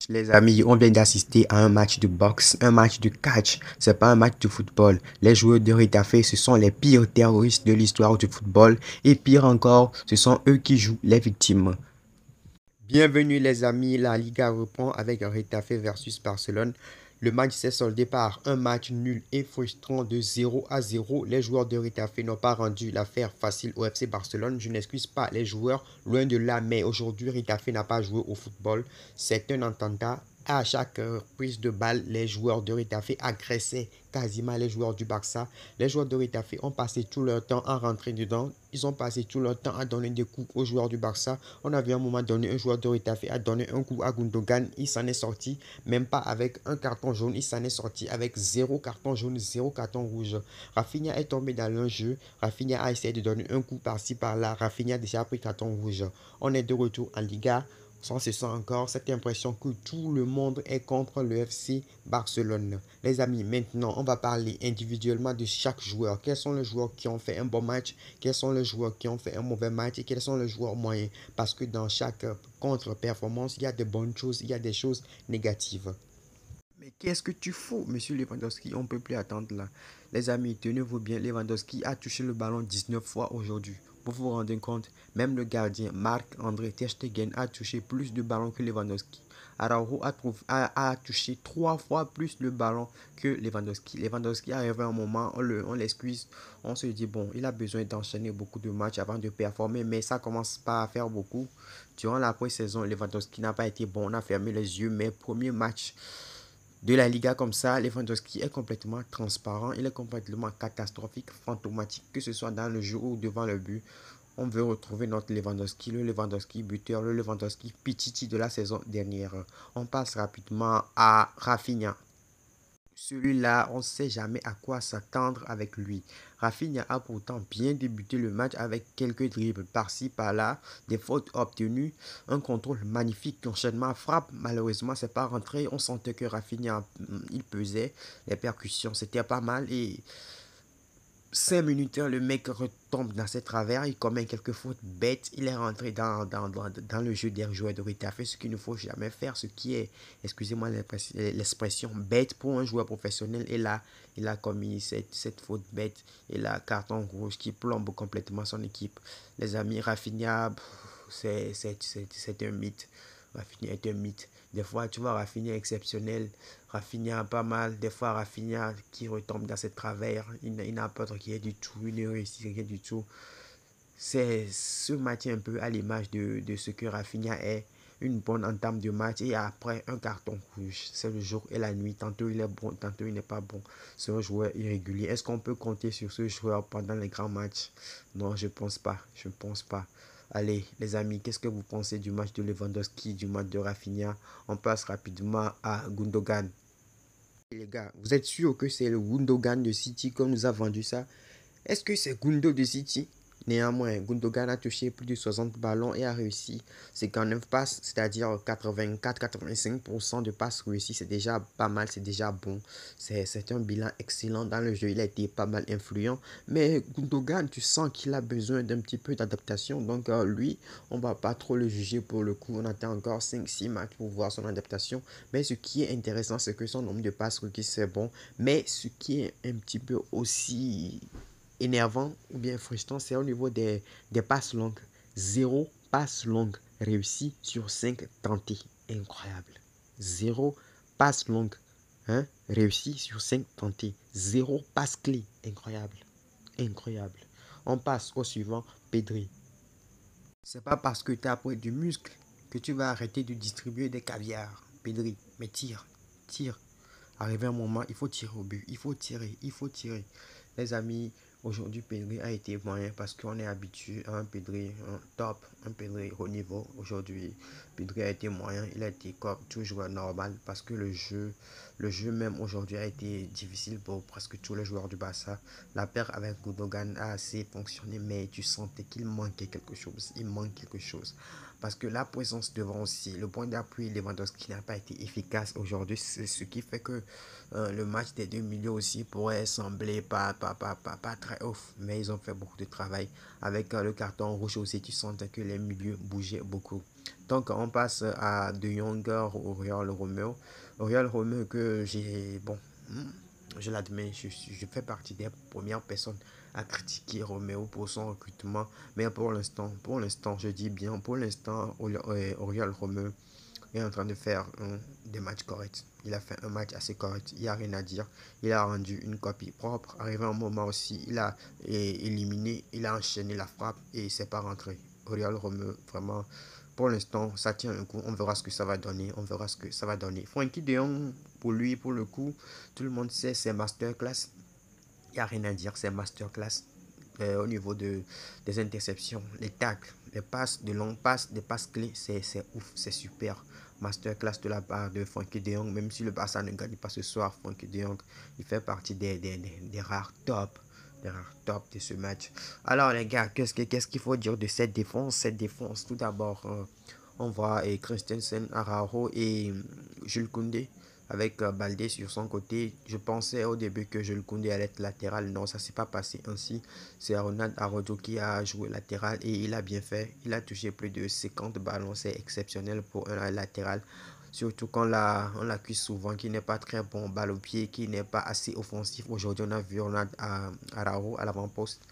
Les amis, on vient d'assister à un match de boxe, un match de catch. C'est pas un match de football. Les joueurs de Retafe, ce sont les pires terroristes de l'histoire du football. Et pire encore, ce sont eux qui jouent les victimes. Bienvenue les amis, la Liga reprend avec Retafe versus Barcelone. Le match s'est soldé par un match nul et frustrant de 0-0. Les joueurs de Retafe n'ont pas rendu l'affaire facile au FC Barcelone. Je n'excuse pas les joueurs, loin de là, mais aujourd'hui Retafe n'a pas joué au football. C'est un attentat. À chaque prise de balle, les joueurs de Retafe agressaient quasiment les joueurs du Barça. Les joueurs de Retafe ont passé tout leur temps à rentrer dedans. Ils ont passé tout leur temps à donner des coups aux joueurs du Barça. On a vu à un moment donné un joueur de Retafe a donné un coup à Gundogan. Il s'en est sorti, même pas avec un carton jaune. Il s'en est sorti avec zéro carton jaune, zéro carton rouge. Rafinha est tombé dans le jeu. Rafinha a essayé de donner un coup par-ci par-là. Rafinha a déjà pris carton rouge. On est de retour en Liga. On se sent encore cette impression que tout le monde est contre le FC Barcelone. Les amis, maintenant, on va parler individuellement de chaque joueur. Quels sont les joueurs qui ont fait un bon match? Quels sont les joueurs qui ont fait un mauvais match? Et quels sont les joueurs moyens? Parce que dans chaque contre-performance, il y a des bonnes choses, il y a des choses négatives. Mais qu'est-ce que tu fous, monsieur Lewandowski? On ne peut plus attendre là. Les amis, tenez-vous bien, Lewandowski a touché le ballon 19 fois aujourd'hui. Vous vous rendez compte, même le gardien Marc-André Ter Stegen a touché plus de ballons que Lewandowski. Araujo a touché 3 fois plus le ballon que Lewandowski. Lewandowski arrive à un moment, on l'excuse, on se dit bon, il a besoin d'enchaîner beaucoup de matchs avant de performer, mais ça commence pas à faire beaucoup. Durant la pré-saison, Lewandowski n'a pas été bon, on a fermé les yeux, mais premier match de la Liga comme ça, Lewandowski est complètement transparent, il est complètement catastrophique, fantomatique, que ce soit dans le jeu ou devant le but. On veut retrouver notre Lewandowski, le Lewandowski buteur, le Lewandowski Pichichi de la saison dernière. On passe rapidement à Rafinha. Celui-là, on ne sait jamais à quoi s'attendre avec lui. Rafinha a pourtant bien débuté le match avec quelques dribbles par-ci par-là, des fautes obtenues, un contrôle magnifique, enchaînement frappe. Malheureusement, c'est pas rentré. On sentait que Rafinha, il pesait. Les percussions, c'était pas mal et 5 minutes, le mec retombe dans ses travers, il commet quelques fautes bêtes, il est rentré dans le jeu des joueurs de Retafe, ce qu'il ne faut jamais faire, ce qui est, excusez-moi l'expression, bête pour un joueur professionnel. Et là, il a commis cette faute bête et là, carton rouge qui plombe complètement son équipe. Les amis, Rafinha, c'est un mythe. Rafinha est un mythe. Des fois, tu vois, Rafinha est exceptionnel. Rafinha pas mal. Des fois, Rafinha qui retombe dans ses travers. Il n'a pas rien du tout. Il ne réussit rien du tout. C'est ce match un peu à l'image de ce que Rafinha est. Une bonne entame de match et après un carton rouge. C'est le jour et la nuit. Tantôt il est bon, tantôt il n'est pas bon. C'est un joueur irrégulier. Est-ce qu'on peut compter sur ce joueur pendant les grands matchs? Non, je pense pas. Je ne pense pas. Allez, les amis, qu'est-ce que vous pensez du match de Lewandowski, du match de Rafinha? On passe rapidement à Gundogan. Les gars, vous êtes sûr que c'est le Gundogan de City qu'on nous a vendu ça? Est-ce que c'est Gundo de City? Néanmoins, Gundogan a touché plus de 60 ballons et a réussi 59 passes, c'est-à-dire 84-85% de passes réussies. C'est déjà pas mal, c'est déjà bon. C'est un bilan excellent dans le jeu. Il a été pas mal influent. Mais Gundogan, tu sens qu'il a besoin d'un petit peu d'adaptation. Donc lui, on va pas trop le juger pour le coup. On attend encore 5-6 matchs pour voir son adaptation. Mais ce qui est intéressant, c'est que son nombre de passes requises, c'est bon. Mais ce qui est un petit peu aussi énervant ou bien frustrant, c'est au niveau des passes longues. Zéro passe longue réussie sur 5 tentées. Incroyable. Zéro passe longue réussie sur 5 tentées. Zéro passe clé. Incroyable. Incroyable. On passe au suivant, Pedri. C'est pas parce que tu as pris du muscle que tu vas arrêter de distribuer des caviars. Pedri, mais tire, tire. Arrivé un moment, il faut tirer au but. Il faut tirer, il faut tirer. Les amis, aujourd'hui, Pedri a été moyen parce qu'on est habitué à un Pedri un top, un Pedri haut niveau. Aujourd'hui, Pedri a été moyen. Il a été comme toujours normal parce que le jeu même aujourd'hui a été difficile pour presque tous les joueurs du Barça. La paire avec Gundogan a assez fonctionné, mais tu sentais qu'il manquait quelque chose. Il manque quelque chose. Parce que la présence devant aussi, le point d'appui Lewandowski n'a pas été efficace aujourd'hui. C'est ce qui fait que le match des deux milieux aussi pourrait sembler pas très ouf. Mais ils ont fait beaucoup de travail. Avec le carton rouge aussi, tu sentais que les milieux bougeaient beaucoup. Donc, on passe à De Jong, Oriol Romeu. Oriol Romeu que j'ai, bon, je l'admets, je fais partie des premières personnes à critiquer Romeo pour son recrutement. Mais pour l'instant, je dis bien, pour l'instant, Oriol Romeu est en train de faire des matchs corrects. Il a fait un match assez correct. Il n'y a rien à dire. Il a rendu une copie propre. Arrivé un moment aussi, il a éliminé, il a enchaîné la frappe et c'est pas rentré. Oriol Romeu, vraiment, pour l'instant, ça tient un coup. On verra ce que ça va donner. On verra ce que ça va donner. Frankie de Jong, pour lui, pour le coup, tout le monde sait, c'est masterclass. Il n'y a rien à dire, c'est masterclass. Au niveau des interceptions, les tacles, les passes, de longues passes, des passes clés, c'est ouf, c'est super. Masterclass de la part de Frankie de Jong, même si le Barça ne gagne pas ce soir, Frankie de Jong, il fait partie des rares tops. Des rares tops de ce match. Alors les gars, qu'est-ce qu'il faut dire de cette défense? Cette défense, tout d'abord, on voit Christensen, Araujo et Jules Koundé avec Baldé sur son côté. Je pensais au début que Jules Koundé allait être latéral. Non, ça s'est pas passé ainsi. C'est Ronald Araujo qui a joué latéral et il a bien fait. Il a touché plus de 50 ballons. C'est exceptionnel pour un latéral. Surtout quand on l'accuse souvent qu'il n'est pas très bon balle au pied, qu'il n'est pas assez offensif. Aujourd'hui, on a vu Ronald Araujo à l'avant-poste.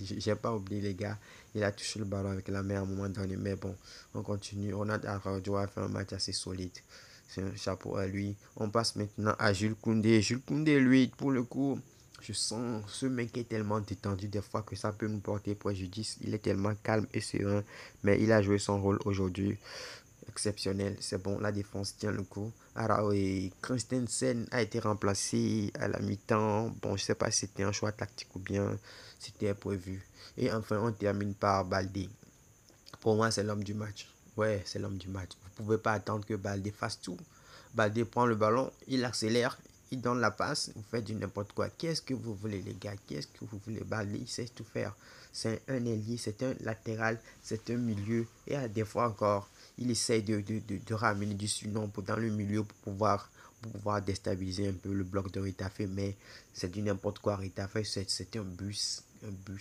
J'ai pas oublié les gars. Il a touché le ballon avec la main à un moment donné. Mais bon, on continue. Ronald Araujo a fait un match assez solide. C'est un chapeau à lui. On passe maintenant à Jules Koundé. Jules Koundé, lui, pour le coup, je sens ce mec est tellement détendu des fois que ça peut nous porter préjudice. Il est tellement calme et serein. Mais il a joué son rôle aujourd'hui. Exceptionnel. C'est bon, la défense tient le coup. Alors, et Christensen a été remplacé à la mi-temps. Bon, je sais pas si c'était un choix tactique ou bien c'était prévu. Et enfin, on termine par Baldé. Pour moi, c'est l'homme du match. Ouais, c'est l'homme du match. Vous pouvez pas attendre que Baldé fasse tout. Baldé prend le ballon, il accélère, il donne la passe, vous faites du n'importe quoi. Qu'est-ce que vous voulez, les gars? Qu'est-ce que vous voulez? Baldé, il sait tout faire. C'est un ailier, c'est un latéral, c'est un milieu. Et à des fois encore, il essaye de ramener du surnom dans le milieu pour pouvoir déstabiliser un peu le bloc de Retafe. Mais c'est du n'importe quoi. Retafe, c'est un bus de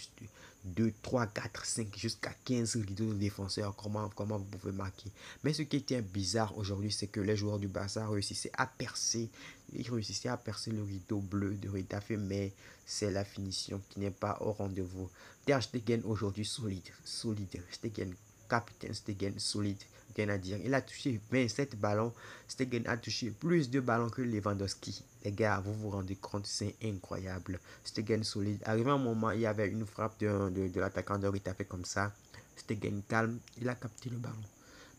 2, 3, 4, 5 jusqu'à 15 rideaux de défenseurs. Comment vous pouvez marquer? Mais ce qui était bizarre aujourd'hui, c'est que les joueurs du Barça réussissaient à percer. Ils réussissaient à percer le rideau bleu de Retafe, mais c'est la finition qui n'est pas au rendez-vous. Ter Stegen aujourd'hui solide, solide. Stegen, capitaine Stegen solide. Rien à dire. Il a touché 27 ballons. Stegen a touché plus de ballons que Lewandowski. Les gars, vous vous rendez compte, c'est incroyable. Stegen solide. Arrivé un moment, il y avait une frappe de l'attaquant de Retafe comme ça. Stegen calme, il a capté le ballon.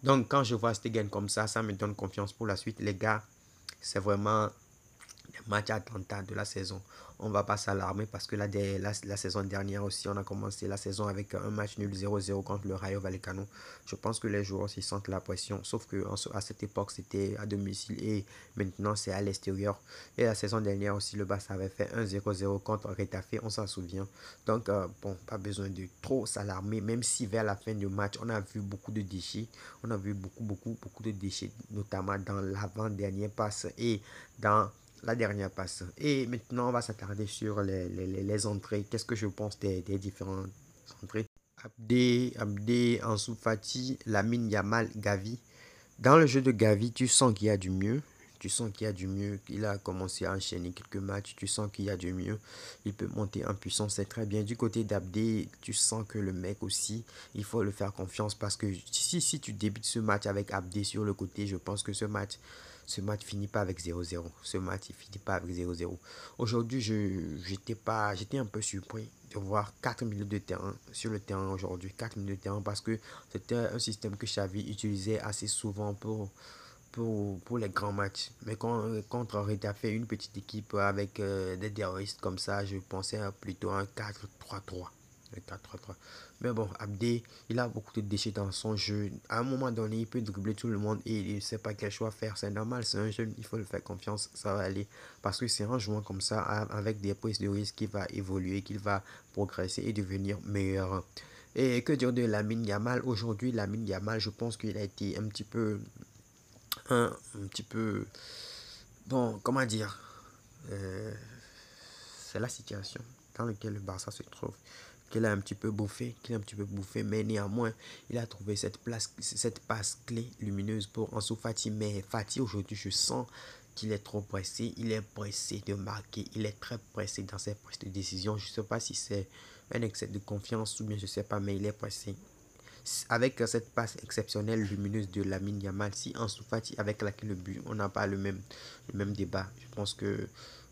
Donc quand je vois Stegen comme ça me donne confiance pour la suite. Les gars, c'est vraiment les matchs Atlanta de la saison. On va pas s'alarmer parce que la saison dernière aussi, on a commencé la saison avec un match nul 0-0 contre le Rayo Vallecano. Je pense que les joueurs aussi sentent la pression, sauf que à cette époque, c'était à domicile et maintenant c'est à l'extérieur. Et la saison dernière aussi, le Barça avait fait 1-0-0 contre Retafe, on s'en souvient. Donc, bon, pas besoin de trop s'alarmer, même si vers la fin du match, on a vu beaucoup de déchets. On a vu beaucoup de déchets, notamment dans l'avant-dernière passe et dans la dernière passe. Et maintenant, on va s'attarder sur les entrées. Qu'est-ce que je pense des différentes entrées? Abdé, Ansu Fati, Lamine Yamal, Gavi. Dans le jeu de Gavi, tu sens qu'il y a du mieux. Tu sens qu'il y a du mieux. Il a commencé à enchaîner quelques matchs. Tu sens qu'il y a du mieux. Il peut monter en puissance. C'est très bien. Du côté d'Abdé, tu sens que le mec aussi, il faut le faire confiance parce que si tu débutes ce match avec Abdé sur le côté, je pense que ce match finit pas avec 0-0. Ce match, il finit pas avec 0-0. Aujourd'hui, j'étais un peu surpris de voir 4 minutes de terrain sur le terrain aujourd'hui. 4 minutes de terrain parce que c'était un système que Xavi utilisait assez souvent pour les grands matchs. Mais contre Retafe, une petite équipe avec des terroristes comme ça, je pensais plutôt à un 4-3-3. Un 4-3-3. Mais bon, Abdé, il a beaucoup de déchets dans son jeu. À un moment donné, il peut dribbler tout le monde et il ne sait pas quel choix faire. C'est normal, c'est un jeune, il faut le faire confiance, ça va aller. Parce que c'est en jouant comme ça, avec des prises de risque, qu'il va évoluer, qu'il va progresser et devenir meilleur. Et que dire de Lamine Yamal? Aujourd'hui, Lamine Yamal, je pense qu'il a été un petit peu, bon, comment dire, euh, c'est la situation dans laquelle le Barça se trouve. qu'il a un petit peu bouffé, mais néanmoins, il a trouvé cette passe clé lumineuse pour Ansu Fati. Mais Fati, aujourd'hui, je sens qu'il est trop pressé, il est pressé de marquer, il est très pressé dans ses prises de décision. Je ne sais pas si c'est un excès de confiance ou bien je ne sais pas, mais il est pressé. Avec cette passe exceptionnelle lumineuse de Lamine Yamal, si Ansu Fati avec laquelle le but, on n'a pas le même débat. Je pense que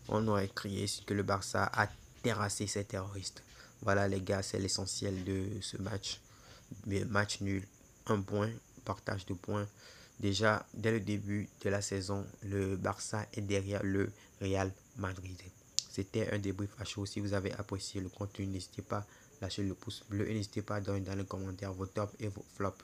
on aurait crié que le Barça a terrassé ces terroristes. Voilà les gars, c'est l'essentiel de ce match. Mais match nul, un point, partage de points. Déjà, dès le début de la saison, le Barça est derrière le Real Madrid. C'était un débrief à chaud. Si vous avez apprécié le contenu, n'hésitez pas à lâcher le pouce bleu et n'hésitez pas à donner dans les commentaires vos tops et vos flops.